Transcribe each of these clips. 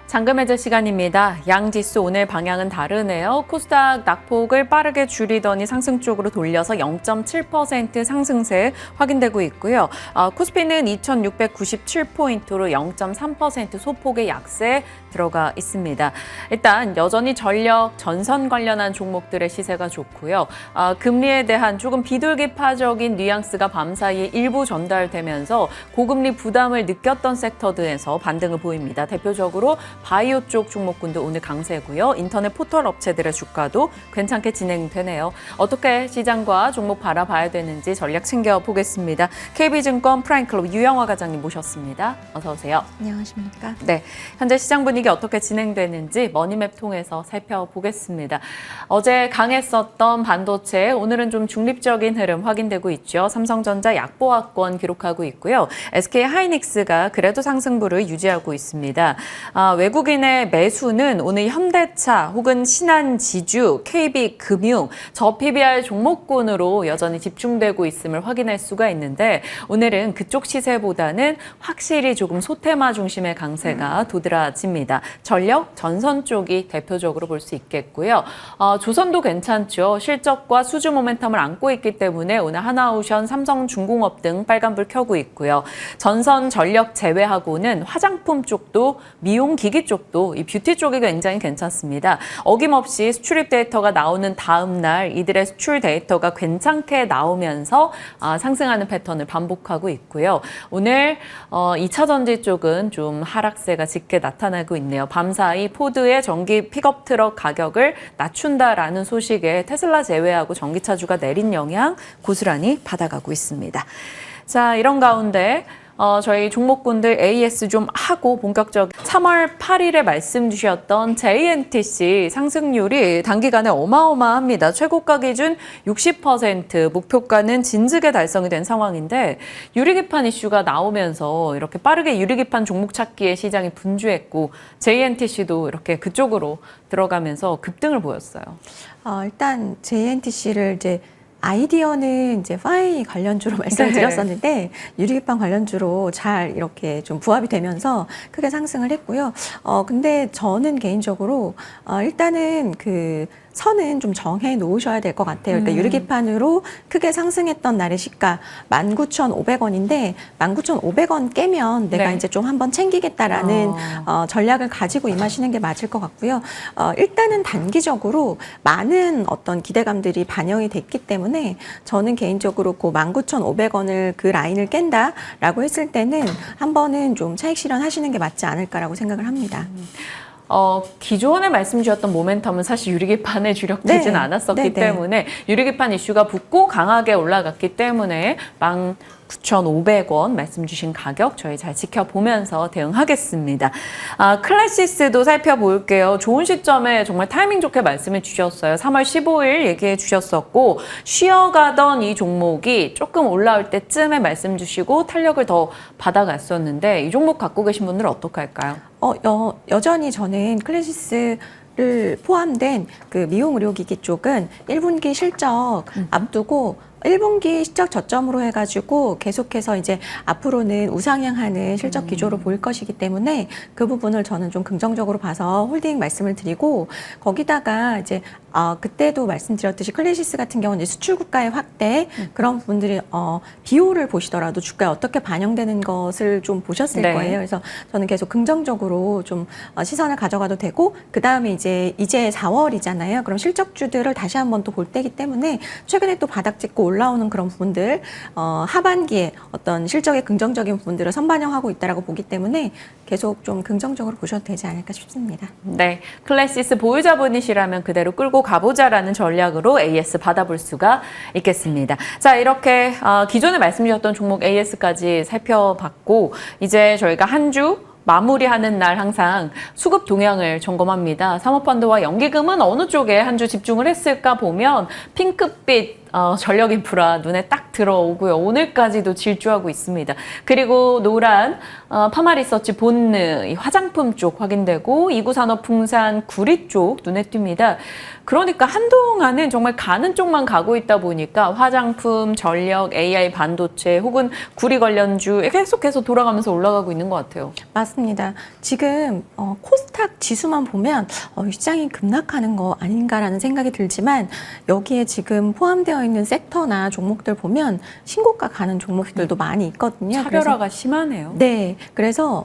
잠금 해제 시간입니다. 양지수 오늘 방향은 다르네요. 코스닥 낙폭을 빠르게 줄이더니 상승 쪽으로 돌려서 0.7% 상승세 확인되고 있고요. 코스피는 2,697포인트로 0.3% 소폭의 약세 들어가 있습니다. 일단 여전히 전력, 전선 관련한 종목들의 시세가 좋고요. 금리에 대한 조금 비둘기파적인 뉘앙스가 밤사이에 일부 전달되면서 고금리 부담을 느꼈던 섹터들에서 반등을 보입니다. 대표적으로 바이오 쪽 종목군도 오늘 강세고요. 인터넷 포털 업체들의 주가도 괜찮게 진행되네요. 어떻게 시장과 종목 바라봐야 되는지 전략 챙겨보겠습니다. KB증권 프라임클럽 유영화 과장님 모셨습니다. 어서 오세요. 안녕하십니까? 네, 현재 시장 분위기 어떻게 진행되는지 머니맵 통해서 살펴보겠습니다. 어제 강했었던 반도체, 오늘은 좀 중립적인 흐름 확인되고 있죠. 삼성전자 약보합권 기록하고 있고요. SK하이닉스가 그래도 상승부를 유지하고 있습니다. 외국인의 매수는 오늘 현대차 혹은 신한지주, KB금융, 저PBR 종목군으로 여전히 집중되고 있음을 확인할 수가 있는데 오늘은 그쪽 시세보다는 확실히 조금 소테마 중심의 강세가 도드라집니다. 전력, 전선 쪽이 대표적으로 볼 수 있겠고요. 조선도 괜찮죠. 실적과 수주 모멘텀을 안고 있기 때문에 오늘 하나오션, 삼성중공업 등 빨간불 켜고 있고요. 전선, 전력 제외하고는 화장품 쪽도 미용기기 쪽도 이 뷰티 쪽이 굉장히 괜찮습니다. 어김없이 수출입 데이터가 나오는 다음 날 이들의 수출 데이터가 괜찮게 나오면서 상승하는 패턴을 반복하고 있고요. 오늘 2차 전지 쪽은 좀 하락세가 짙게 나타나고 있네요. 밤사이 포드의 전기 픽업 트럭 가격을 낮춘다라는 소식에 테슬라 제외하고 전기차주가 내린 영향 고스란히 받아가고 있습니다. 자, 이런 가운데 저희 종목군들 AS 좀 하고 본격적 3월 8일에 말씀 주셨던 JNTC 상승률이 단기간에 어마어마합니다. 최고가 기준 60%, 목표가는 진즉에 달성이 된 상황인데 유리기판 이슈가 나오면서 이렇게 빠르게 유리기판 종목 찾기에 시장이 분주했고 JNTC도 이렇게 그쪽으로 들어가면서 급등을 보였어요. 일단 JNTC를 이제 아이디어는 이제 파이 관련주로 말씀드렸었는데 유리기판 관련주로 잘 이렇게 좀 부합이 되면서 크게 상승을 했고요. 근데 저는 개인적으로 일단은 그 선은 좀 정해 놓으셔야 될 것 같아요. 그러니까 유리기판으로 크게 상승했던 날의 시가 19,500원인데 19,500원 깨면 내가 이제 좀 한번 챙기겠다라는 전략을 가지고 임하시는 게 맞을 것 같고요. 일단은 단기적으로 많은 어떤 기대감들이 반영이 됐기 때문에 저는 개인적으로 그 19,500원을 그 라인을 깬다라고 했을 때는 한 번은 좀 차익 실현하시는 게 맞지 않을까라고 생각을 합니다. 기존에 말씀 주셨던 모멘텀은 사실 유리기판에 주력되진 않았었기 때문에 유리기판 이슈가 붙고 강하게 올라갔기 때문에 19,500원 말씀 주신 가격 저희 잘 지켜보면서 대응하겠습니다. 클래시스도 살펴볼게요. 좋은 시점에 정말 타이밍 좋게 말씀해 주셨어요. 3월 15일 얘기해 주셨었고 쉬어가던 이 종목이 조금 올라올 때쯤에 말씀 주시고 탄력을 더 받아갔었는데 이 종목 갖고 계신 분들은 어떻게 할까요? 여전히 저는 클래시스를 포함된 그 미용 의료기기 쪽은 1분기 실적 앞두고 1분기 실적 저점으로 해가지고 계속해서 이제 앞으로는 우상향하는 실적 기조로 보일 것이기 때문에 그 부분을 저는 좀 긍정적으로 봐서 홀딩 말씀을 드리고 거기다가 이제 그때도 말씀드렸듯이 클래시스 같은 경우는 이제 수출 국가의 확대 그런 부분들이 비율을 보시더라도 주가에 어떻게 반영되는 것을 좀 보셨을 거예요. 그래서 저는 계속 긍정적으로 좀 시선을 가져가도 되고 그 다음에 이제 4월이잖아요. 그럼 실적주들을 다시 한번 또 볼 때이기 때문에 최근에 또 바닥 찍고 올라오는 그런 부분들 하반기에 어떤 실적의 긍정적인 부분들을 선반영하고 있다라고 보기 때문에 계속 좀 긍정적으로 보셔도 되지 않을까 싶습니다. 네, 클래시스 보유자분이시라면 그대로 끌고 가보자라는 전략으로 AS 받아볼 수가 있겠습니다. 자, 이렇게 기존에 말씀 주셨던 종목 AS까지 살펴봤고 이제 저희가 한 주 마무리하는 날 항상 수급 동향을 점검합니다. 사모펀드와 연기금은 어느 쪽에 한 주 집중을 했을까 보면 핑크빛 전력 인프라 눈에 딱 들어오고요. 오늘까지도 질주하고 있습니다. 그리고 노란 파마리서치 본느 이 화장품 쪽 확인되고 이구산업 풍산 구리 쪽 눈에 띕니다. 그러니까 한동안은 정말 가는 쪽만 가고 있다 보니까 화장품, 전력, AI 반도체 혹은 구리 관련주 계속해서 돌아가면서 올라가고 있는 것 같아요. 맞습니다. 지금 코스닥 지수만 보면 시장이 급락하는 거 아닌가라는 생각이 들지만 여기에 지금 포함되어 있는 섹터나 종목들 보면 신고가 가는 종목들도 많이 있거든요. 차별화가 심하네요. 네, 그래서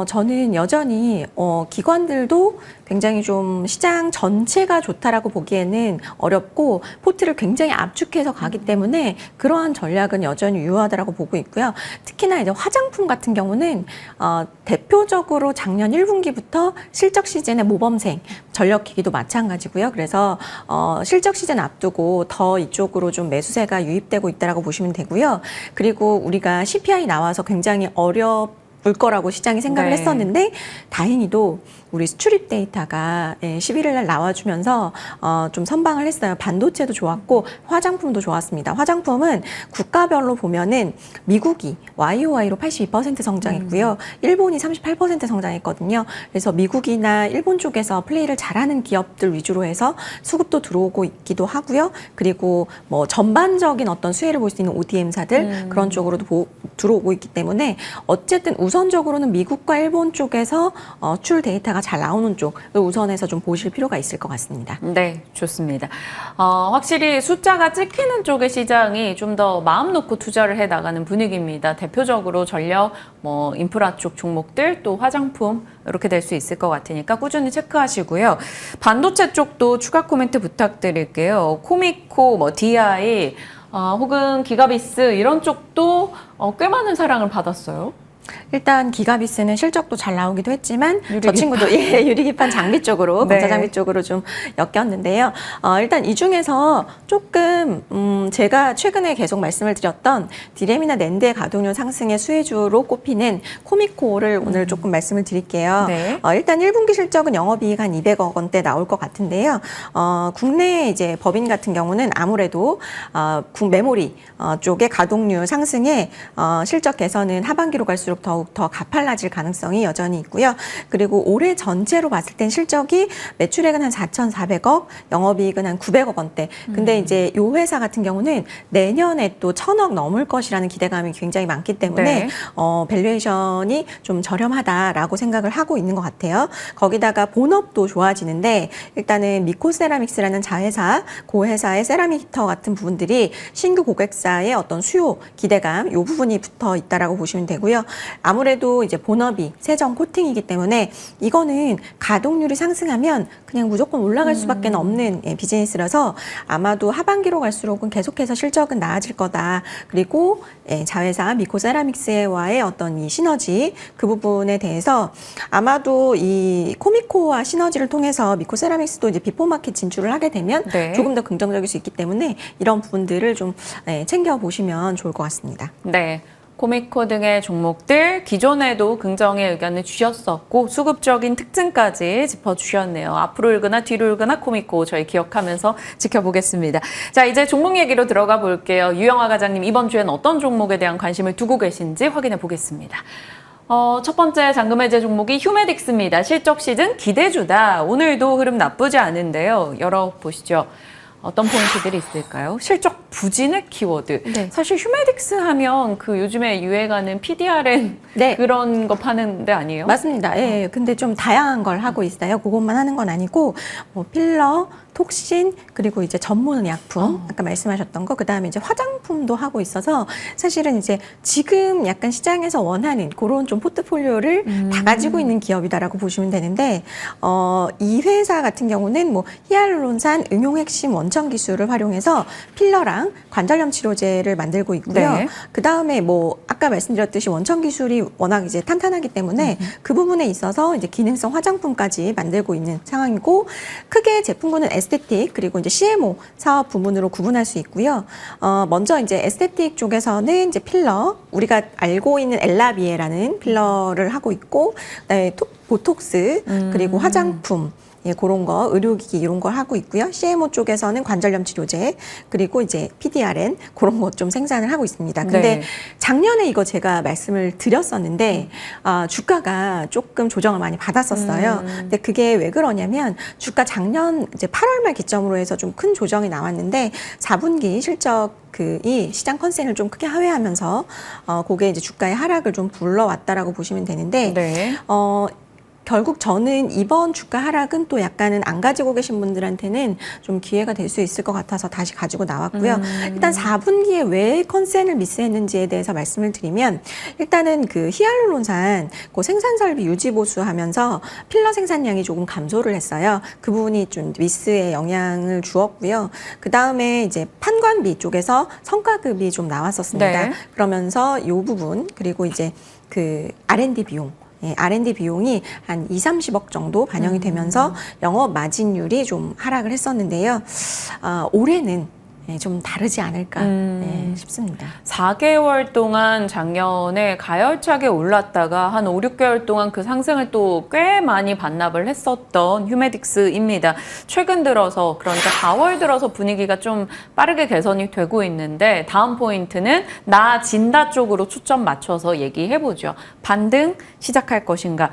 저는 여전히 기관들도 굉장히 좀 시장 전체가 좋다라고 보기에는 어렵고 포트를 굉장히 압축해서 가기 때문에 그러한 전략은 여전히 유효하다라고 보고 있고요. 특히나 이제 화장품 같은 경우는 대표적으로 작년 1분기부터 실적 시즌의 모범생 전력기기도 마찬가지고요. 그래서 실적 시즌 앞두고 더 이쪽으로 좀 매수세가 유입되고 있다라고 보시면 되고요. 그리고 우리가 CPI 나와서 굉장히 올 거라고 시장이 생각을 네. 했었는데 다행히도 우리 수출입 데이터가 11일 날 나와주면서 좀 선방을 했어요. 반도체도 좋았고 화장품도 좋았습니다. 화장품은 국가별로 보면은 미국이 YOY로 82% 성장했고요. 일본이 38% 성장했거든요. 그래서 미국이나 일본 쪽에서 플레이를 잘하는 기업들 위주로 해서 수급도 들어오고 있기도 하고요. 그리고 뭐 전반적인 어떤 수혜를 볼 수 있는 ODM사들 그런 쪽으로도 들어오고 있기 때문에 어쨌든 우선적으로는 미국과 일본 쪽에서 출 데이터가 잘 나오는 쪽을 우선해서 좀 보실 필요가 있을 것 같습니다. 네, 좋습니다. 확실히 숫자가 찍히는 쪽의 시장이 좀 더 마음 놓고 투자를 해 나가는 분위기입니다. 대표적으로 전력, 인프라 쪽 종목들, 또 화장품 이렇게 될 수 있을 것 같으니까 꾸준히 체크하시고요. 반도체 쪽도 추가 코멘트 부탁드릴게요. 코미코, DI, 혹은 기가비스 이런 쪽도 꽤 많은 사랑을 받았어요. 일단 기가비스는 실적도 잘 나오기도 했지만 저 유리기판. 친구도 유리기판 장비 쪽으로 네. 건자장비 쪽으로 좀 엮였는데요. 일단 이 중에서 조금 제가 최근에 계속 말씀을 드렸던 디램이나 낸드의 가동률 상승의 수혜주로 꼽히는 코미코를 오늘 조금 말씀을 드릴게요. 네. 일단 1분기 실적은 영업이익 한 200억 원대 나올 것 같은데요. 국내 이제 법인 같은 경우는 아무래도 메모리 쪽의 가동률 상승에 실적 개선은 하반기로 갈수록 더욱 더 가팔라질 가능성이 여전히 있고요. 그리고 올해 전체로 봤을 땐 실적이 매출액은 한 4,400억, 영업이익은 한 900억 원대. 근데 이제 이 회사 같은 경우는 내년에 또 1,000억 넘을 것이라는 기대감이 굉장히 많기 때문에 네. 밸류에이션이 좀 저렴하다라고 생각을 하고 있는 것 같아요. 거기다가 본업도 좋아지는데 일단은 미코세라믹스라는 자회사, 그 회사의 세라믹 히터 같은 부분들이 신규 고객사의 어떤 수요 기대감 이 부분이 붙어 있다라고 보시면 되고요. 아무래도 이제 본업이 세정 코팅이기 때문에 이거는 가동률이 상승하면 그냥 무조건 올라갈 수밖에 없는 비즈니스라서 아마도 하반기로 갈수록은 계속해서 실적은 나아질 거다. 그리고 자회사 미코세라믹스와의 어떤 이 시너지 그 부분에 대해서 아마도 이 코미코와 시너지를 통해서 미코세라믹스도 이제 비포마켓 진출을 하게 되면 네. 조금 더 긍정적일 수 있기 때문에 이런 부분들을 좀 챙겨 보시면 좋을 것 같습니다. 네. 코미코 등의 종목들 기존에도 긍정의 의견을 주셨었고 수급적인 특징까지 짚어주셨네요. 앞으로 읽으나 뒤로 읽으나 코미코 저희 기억하면서 지켜보겠습니다. 자, 이제 종목 얘기로 들어가 볼게요. 유영아 과장님 이번 주에는 어떤 종목에 대한 관심을 두고 계신지 확인해 보겠습니다. 첫 번째 잔금해제 종목이 휴메딕스입니다. 실적 시즌 기대주다. 오늘도 흐름 나쁘지 않은데요. 열어보시죠. 어떤 포인트들이 있을까요? 실적 부진의 키워드. 네. 사실 휴메딕스 하면 그 요즘에 유행하는 PDRN 네. 그런 거 파는 데 아니에요? 맞습니다. 예, 근데 좀 다양한 걸 하고 있어요. 그것만 하는 건 아니고, 뭐 필러, 톡신, 그리고 이제 전문 약품, 아까 말씀하셨던 거, 그 다음에 이제 화장품도 하고 있어서 사실은 이제 지금 약간 시장에서 원하는 그런 좀 포트폴리오를 다 가지고 있는 기업이다라고 보시면 되는데, 이 회사 같은 경우는 뭐 히알루론산 응용 핵심 원천 기술을 활용해서 필러랑 관절염 치료제를 만들고 있고요. 네. 그 다음에 뭐 아까 말씀드렸듯이 원천 기술이 워낙 이제 탄탄하기 때문에 그 부분에 있어서 이제 기능성 화장품까지 만들고 있는 상황이고 크게 제품군은 에스테틱 그리고 이제 CMO 사업 부문으로 구분할 수 있고요. 먼저 이제 에스테틱 쪽에서는 이제 필러 우리가 알고 있는 엘라비에라는 필러를 하고 있고 그다음에 보톡스 그리고 화장품 예, 그런 거, 의료기기 이런 걸 하고 있고요. CMO 쪽에서는 관절염 치료제, 그리고 이제 PDRN 그런 것 좀 생산을 하고 있습니다. 근데 네. 작년에 이거 제가 말씀을 드렸었는데 주가가 조금 조정을 많이 받았었어요. 근데 그게 왜 그러냐면 주가 작년 이제 8월 말 기점으로 해서 좀 큰 조정이 나왔는데 4분기 실적 이 시장 컨센을 좀 크게 하회하면서 그게 이제 주가의 하락을 좀 불러왔다라고 보시면 되는데 네. 결국 저는 이번 주가 하락은 또 약간은 안 가지고 계신 분들한테는 좀 기회가 될 수 있을 것 같아서 다시 가지고 나왔고요. 일단 4분기에 왜 컨센을 미스했는지에 대해서 말씀을 드리면 일단은 그 히알루론산 그 생산 설비 유지 보수하면서 필러 생산량이 조금 감소를 했어요. 그 부분이 좀 미스에 영향을 주었고요. 그 다음에 이제 판관비 쪽에서 성과급이 좀 나왔었습니다. 네. 그러면서 이 부분 그리고 이제 그 R&D 비용. 예, R&D 비용이 한 2, 30억 정도 반영이 되면서 영업 마진율이 좀 하락을 했었는데요. 올해는 예, 좀 다르지 않을까 싶습니다. 4개월 동안 작년에 가열차게 올랐다가 한 5, 6개월 동안 그 상승을 또 꽤 많이 반납을 했었던 휴메딕스입니다. 최근 들어서 그러니까 4월 들어서 분위기가 좀 빠르게 개선이 되고 있는데 다음 포인트는 나아진다 쪽으로 초점 맞춰서 얘기해보죠. 반등 시작할 것인가?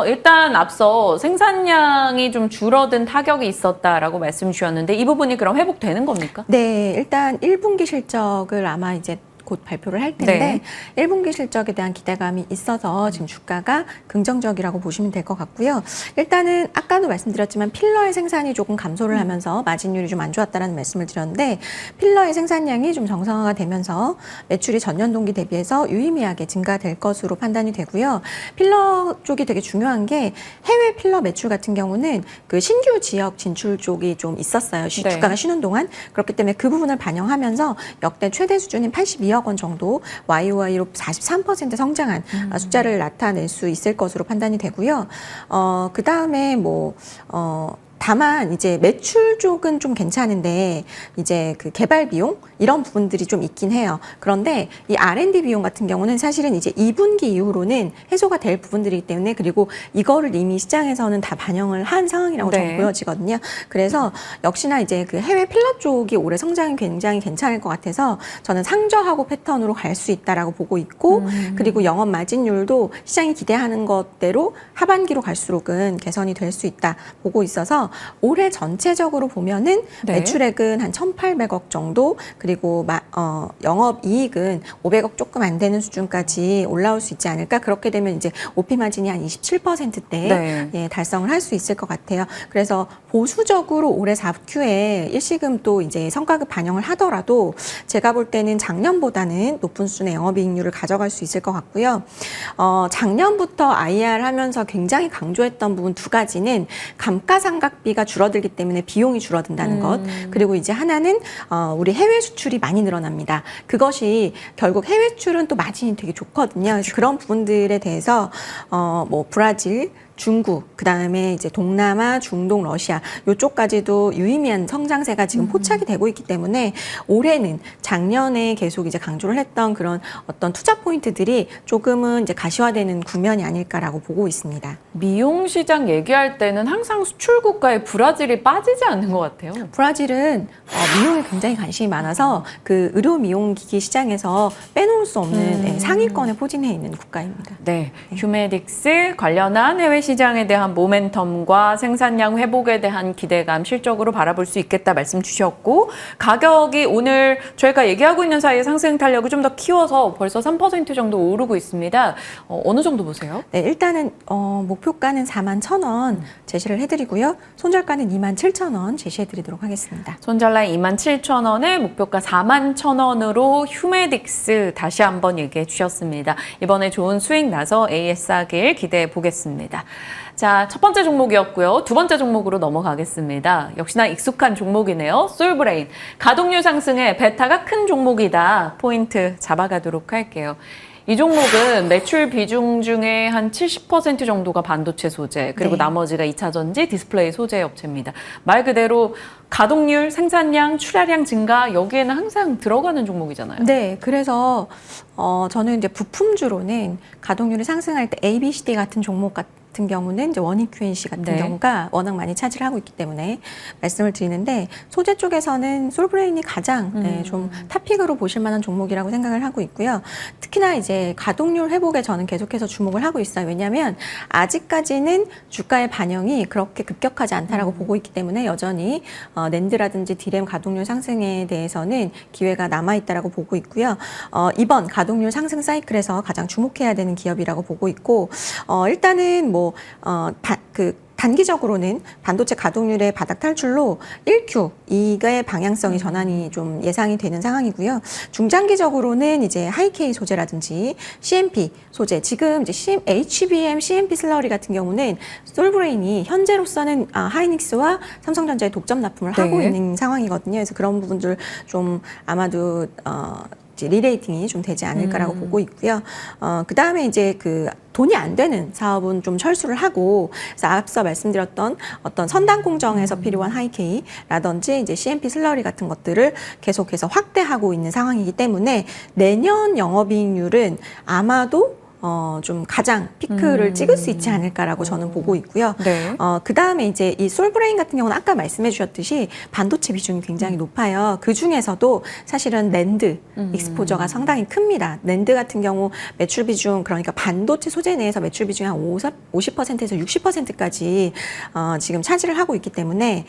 일단 앞서 생산량이 좀 줄어든 타격이 있었다라고 말씀 주셨는데 이 부분이 그럼 회복되는 겁니까? 네, 일단 1분기 실적을 아마 이제 곧 발표를 할 텐데 네. 1분기 실적에 대한 기대감이 있어서 지금 주가가 긍정적이라고 보시면 될 것 같고요. 일단은 아까도 말씀드렸지만 필러의 생산이 조금 감소를 하면서 마진율이 좀 안 좋았다는 말씀을 드렸는데 필러의 생산량이 좀 정상화가 되면서 매출이 전년 동기 대비해서 유의미하게 증가될 것으로 판단이 되고요. 필러 쪽이 되게 중요한 게 해외 필러 매출 같은 경우는 그 신규 지역 진출 쪽이 좀 있었어요. 네. 주가가 쉬는 동안. 그렇기 때문에 그 부분을 반영하면서 역대 최대 수준인 82억 원 정도 YOY로 43% 성장한 숫자를 나타낼 수 있을 것으로 판단이 되고요. 그 다음에 다만 이제 매출 쪽은 좀 괜찮은데 이제 그 개발 비용 이런 부분들이 좀 있긴 해요. 그런데 이 R&D 비용 같은 경우는 사실은 이제 2분기 이후로는 해소가 될 부분들이기 때문에 그리고 이거를 이미 시장에서는 다 반영을 한 상황이라고 네. 저는 보여지거든요. 그래서 역시나 이제 그 해외 필러 쪽이 올해 성장이 굉장히 괜찮을 것 같아서 저는 상저하고 패턴으로 갈 수 있다라고 보고 있고 그리고 영업 마진율도 시장이 기대하는 것대로 하반기로 갈수록은 개선이 될 수 있다 보고 있어서 올해 전체적으로 보면은 네. 매출액은 한 1,800억 정도 그리고 영업이익은 500억 조금 안 되는 수준까지 올라올 수 있지 않을까. 그렇게 되면 이제 OP 마진이 한 27%대 네. 예, 달성을 할 수 있을 것 같아요. 그래서 보수적으로 올해 4Q에 일시금 또 이제 성과급 반영을 하더라도 제가 볼 때는 작년보다는 높은 수준의 영업이익률을 가져갈 수 있을 것 같고요. 작년부터 IR 하면서 굉장히 강조했던 부분 두 가지는 감가상각비가 줄어들기 때문에 비용이 줄어든다는 것. 그리고 이제 하나는 우리 해외 수출이 많이 늘어납니다. 그것이 결국 해외 수출은 또 마진이 되게 좋거든요. 그래서 그런 부분들에 대해서 브라질, 중국, 그 다음에 이제 동남아, 중동, 러시아 요쪽까지도 유의미한 성장세가 지금 포착이 되고 있기 때문에 올해는 작년에 계속 이제 강조를 했던 그런 어떤 투자 포인트들이 조금은 이제 가시화되는 국면이 아닐까라고 보고 있습니다. 미용 시장 얘기할 때는 항상 수출 국가의 브라질이 빠지지 않는 것 같아요. 브라질은 미용에 굉장히 관심이 많아서 그 의료 미용 기기 시장에서 빼놓을 수 없는 상위권에 포진해 있는 국가입니다. 네, 휴메딕스 관련한 해외 시장에 대한 모멘텀과 생산량 회복에 대한 기대감 실적으로 바라볼 수 있겠다 말씀 주셨고 가격이 오늘 저희가 얘기하고 있는 사이에 상승 탄력을 좀 더 키워서 벌써 3% 정도 오르고 있습니다. 어느 정도 보세요? 네, 일단은 목표가는 41,000원 제시를 해드리고요. 손절가는 27,000원 제시해드리도록 하겠습니다. 손절라인 27,000원에 목표가 41,000원으로 휴메딕스 다시 한번 얘기해 주셨습니다. 이번에 좋은 수익 나서 AS하길 기대해 보겠습니다. 자, 첫 번째 종목이었고요. 두 번째 종목으로 넘어가겠습니다. 역시나 익숙한 종목이네요. 솔브레인. 가동률 상승에 베타가 큰 종목이다. 포인트 잡아가도록 할게요. 이 종목은 매출 비중 중에 한 70% 정도가 반도체 소재, 그리고 네. 나머지가 2차 전지, 디스플레이 소재 업체입니다. 말 그대로 가동률, 생산량, 출하량 증가 여기에는 항상 들어가는 종목이잖아요. 네, 그래서 저는 이제 부품주로는 가동률이 상승할 때 ABCD 같은 종목 같은 경우는 이제 원익 QNC 같은 네. 경우가 워낙 많이 차지를 하고 있기 때문에 말씀을 드리는데 소재 쪽에서는 솔브레인이 가장 좀 탑픽으로 보실 만한 종목이라고 생각을 하고 있고요. 특히나 이제 가동률 회복에 저는 계속해서 주목을 하고 있어요. 왜냐하면 아직까지는 주가의 반영이 그렇게 급격하지 않다라고 보고 있기 때문에 여전히 낸드라든지 디램 가동률 상승에 대해서는 기회가 남아있다라고 보고 있고요. 이번 가동률 상승 사이클에서 가장 주목해야 되는 기업이라고 보고 있고 일단은 단기적으로는 반도체 가동률의 바닥 탈출로 1Q 이거의 방향성이 전환이 좀 예상이 되는 상황이고요. 중장기적으로는 이제 하이K 소재라든지 CMP 소재, 지금 이제 HBM, CMP 슬러리 같은 경우는 솔브레인이 현재로서는 하이닉스와 삼성전자의 독점 납품을 하고 네. 있는 상황이거든요. 그래서 그런 부분들 좀 아마도 이제 리레이팅이 좀 되지 않을까라고 보고 있고요. 그 다음에 이제 돈이 안 되는 사업은 좀 철수를 하고, 그래서 앞서 말씀드렸던 어떤 선단 공정에서 필요한 하이케이라든지 이제 CMP 슬러리 같은 것들을 계속해서 확대하고 있는 상황이기 때문에 내년 영업이익률은 아마도 좀 가장 피크를 찍을 수 있지 않을까라고 저는 보고 있고요. 네. 그 다음에 이제 이 솔브레인 같은 경우는 아까 말씀해 주셨듯이 반도체 비중이 굉장히 높아요. 그 중에서도 사실은 낸드 익스포저가 상당히 큽니다. 낸드 같은 경우 매출 비중, 그러니까 반도체 소재 내에서 매출 비중이 한 50%에서 60%까지 지금 차지를 하고 있기 때문에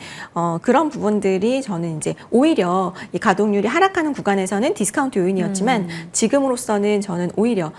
그런 부분들이 저는 이제 오히려 이 가동률이 하락하는 구간에서는 디스카운트 요인이었지만 지금으로서는 저는 오히려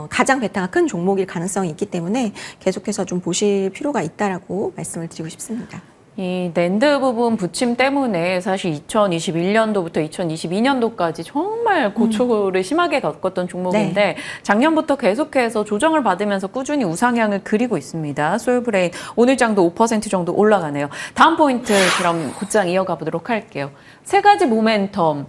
가장 베타가 큰 종목일 가능성이 있기 때문에 계속해서 좀 보실 필요가 있다라고 말씀을 드리고 싶습니다. 이 낸드 부분 부침 때문에 사실 2021년도부터 2022년도까지 정말 고초를 심하게 겪었던 종목인데 네. 작년부터 계속해서 조정을 받으면서 꾸준히 우상향을 그리고 있습니다. 솔브레인 오늘 장도 5% 정도 올라가네요. 다음 포인트 그럼 곧장 이어가 보도록 할게요. 세 가지 모멘텀.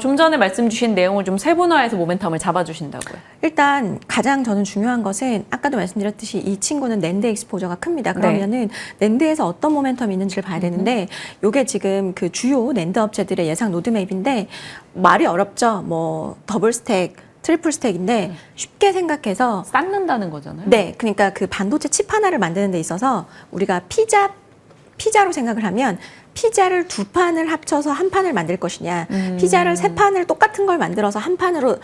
좀 전에 말씀 주신 내용을 좀 세분화해서 모멘텀을 잡아주신다고요. 일단 가장 저는 중요한 것은 아까도 말씀드렸듯이 이 친구는 낸드 익스포저가 큽니다. 그러면은 낸드에서 어떤 모멘텀이 있는지를 봐야 되는데 요게 지금 그 주요 낸드 업체들의 예상 로드맵인데 말이 어렵죠. 뭐 더블 스택, 트리플 스택인데 쉽게 생각해서 쌓는다는 거잖아요. 네, 그러니까 그 반도체 칩 하나를 만드는 데 있어서 우리가 피자로 생각을 하면 피자를 두 판을 합쳐서 한 판을 만들 것이냐, 피자를 세 판을 똑같은 걸 만들어서 한 판으로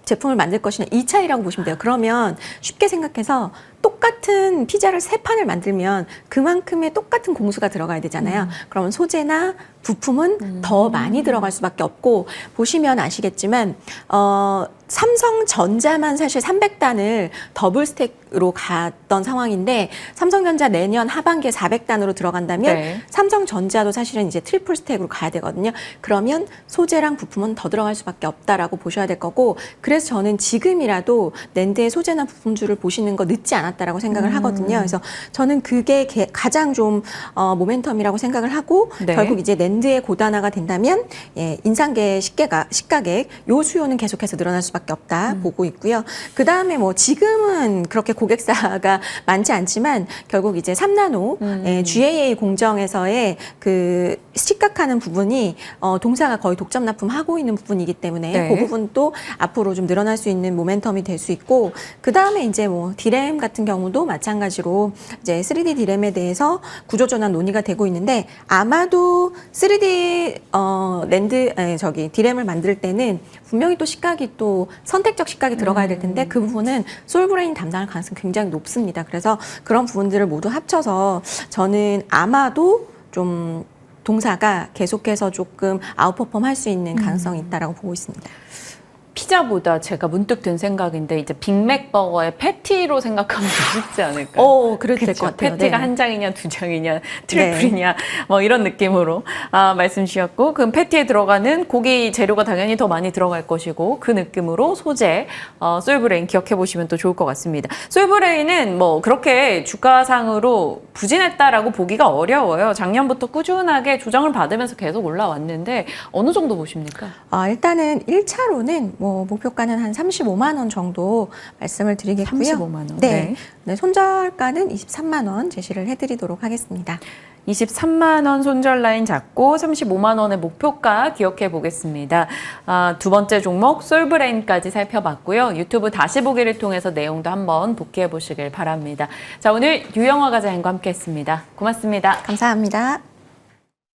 제품을 만들 것이냐, 이 차이라고 보시면 돼요. 그러면 쉽게 생각해서 똑같은 피자를 세 판을 만들면 그만큼의 똑같은 공수가 들어가야 되잖아요. 그러면 소재나 부품은 더 많이 들어갈 수밖에 없고, 보시면 아시겠지만 삼성전자만 사실 300단을 더블 스택으로 갔던 상황인데 삼성전자 내년 하반기에 400단으로 들어간다면 네. 삼성전자도 사실은 이제 트리플 스택으로 가야 되거든요. 그러면 소재랑 부품은 더 들어갈 수밖에 없다라고 보셔야 될 거고, 그래서 저는 지금이라도 낸드의 소재나 부품주를 보시는 거 늦지 않았다라고 생각을 하거든요. 그래서 저는 그게 가장 좀 모멘텀이라고 생각을 하고, 네. 결국 이제 낸드의 고단화가 된다면 인상계 시가격 요 수요는 계속해서 늘어날 수밖에 없다 보고 있고요. 그 다음에 뭐 지금은 그렇게 고객사가 많지 않지만 결국 이제 3나노 GAA 공정에서의 그 시각하는 부분이 동사가 거의 독점 납품하고 있는 부분이기 때문에 네. 그 부분도 앞으로 좀 늘어날 수 있는 모멘텀이 될 수 있고, 그 다음에 이제 뭐 디램 같은 경우도 마찬가지로 이제 3D 디램에 대해서 구조전환 논의가 되고 있는데 아마도 3D 디램을 만들 때는 분명히 또 시각이 또 선택적 시각이 들어가야 될 텐데 그 부분은 솔브레인 담당할 가능성이 굉장히 높습니다. 그래서 그런 부분들을 모두 합쳐서 저는 아마도 좀 동사가 계속해서 조금 아웃퍼폼 할 수 있는 가능성이 있다라고 보고 있습니다. 피자보다 제가 문득 든 생각인데 이제 빅맥 버거의 패티로 생각하면 더 쉽지 않을까요? 그렇게 될 그쵸? 것 같아요. 패티가 네. 한 장이냐 두 장이냐 트리플이냐 뭐 이런 느낌으로 말씀 주셨고, 그럼 패티에 들어가는 고기 재료가 당연히 더 많이 들어갈 것이고 그 느낌으로 소재 솔브레인 기억해 보시면 또 좋을 것 같습니다. 솔브레인은 뭐 그렇게 주가상으로 부진했다라고 보기가 어려워요. 작년부터 꾸준하게 조정을 받으면서 계속 올라왔는데 어느 정도 보십니까? 일단은 1차로는 뭐 목표가는 한 35만 원 정도 말씀을 드리겠고요. 35만 원. 네. 네, 손절가는 23만 원 제시를 해드리도록 하겠습니다. 23만 원 손절 라인 잡고 35만 원의 목표가 기억해 보겠습니다. 두 번째 종목 솔브레인까지 살펴봤고요. 유튜브 다시 보기를 통해서 내용도 한번 복귀해 보시길 바랍니다. 자, 오늘 유영화 과장님과 함께했습니다. 고맙습니다. 감사합니다.